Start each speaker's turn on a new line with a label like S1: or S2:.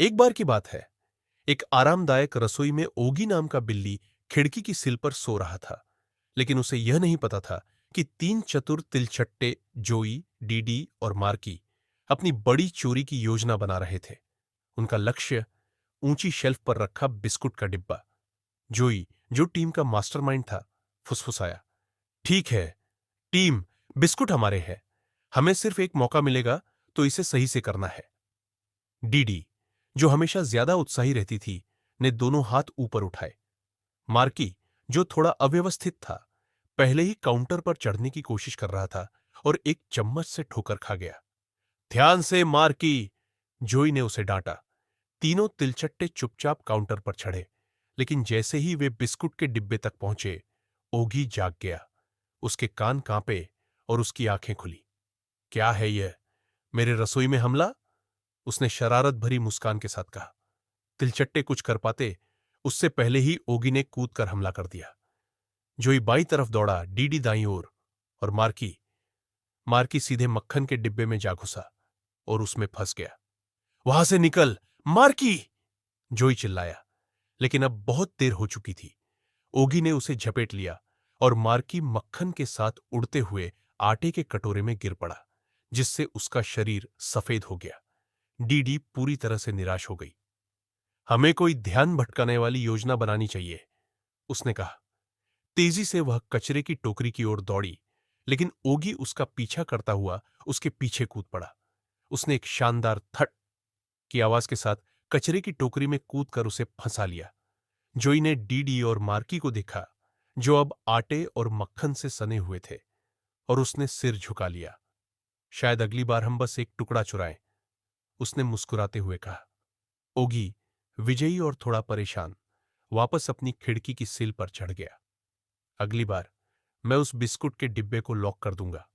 S1: एक बार की बात है, एक आरामदायक रसोई में ओगी नाम का बिल्ली खिड़की की सिल पर सो रहा था। लेकिन उसे यह नहीं पता था कि तीन चतुर तिलछट्टे जोई, डीडी और मार्की अपनी बड़ी चोरी की योजना बना रहे थे। उनका लक्ष्य ऊंची शेल्फ पर रखा बिस्कुट का डिब्बा। जोई, जो टीम का मास्टरमाइंड था, फुसफुसाया, ठीक है टीम, बिस्कुट हमारे हैं। हमें सिर्फ एक मौका मिलेगा तो इसे सही से करना है। डीडी, जो हमेशा ज्यादा उत्साही रहती थी, ने दोनों हाथ ऊपर उठाए। मार्की, जो थोड़ा अव्यवस्थित था, पहले ही काउंटर पर चढ़ने की कोशिश कर रहा था और एक चम्मच से ठोकर खा गया। ध्यान से मार्की, जोई ने उसे डांटा। तीनों तिलचट्टे चुपचाप काउंटर पर चढ़े, लेकिन जैसे ही वे बिस्कुट के डिब्बे तक पहुंचे, ओगी जाग गया। उसके कान कांपे और उसकी आंखें खुली। क्या है यह, मेरे रसोई में हमला? उसने शरारत भरी मुस्कान के साथ कहा। तिलचट्टे कुछ कर पाते उससे पहले ही ओगी ने कूद कर हमला कर दिया। जोई बाईं तरफ दौड़ा, डीडी दाईं ओर, और मार्की मार्की सीधे मक्खन के डिब्बे में जा घुसा और उसमें फंस गया। वहां से निकल मार्की, जोई चिल्लाया, लेकिन अब बहुत देर हो चुकी थी। ओगी ने उसे झपेट लिया और मार्की मक्खन के साथ उड़ते हुए आटे के कटोरे में गिर पड़ा, जिससे उसका शरीर सफेद हो गया। डीडी पूरी तरह से निराश हो गई। हमें कोई ध्यान भटकाने वाली योजना बनानी चाहिए, उसने कहा। तेजी से वह कचरे की टोकरी की ओर दौड़ी, लेकिन ओगी उसका पीछा करता हुआ उसके पीछे कूद पड़ा। उसने एक शानदार थट की आवाज के साथ कचरे की टोकरी में कूदकर उसे फंसा लिया। जोई ने डीडी और मार्की को देखा, जो अब आटे और मक्खन से सने हुए थे, और उसने सिर झुका लिया। शायद अगली बार हम बस एक टुकड़ा चुराएं, उसने मुस्कुराते हुए कहा। ओगी, विजयी और थोड़ा परेशान, वापस अपनी खिड़की की सिल पर चढ़ गया। अगली बार मैं उस बिस्कुट के डिब्बे को लॉक कर दूंगा,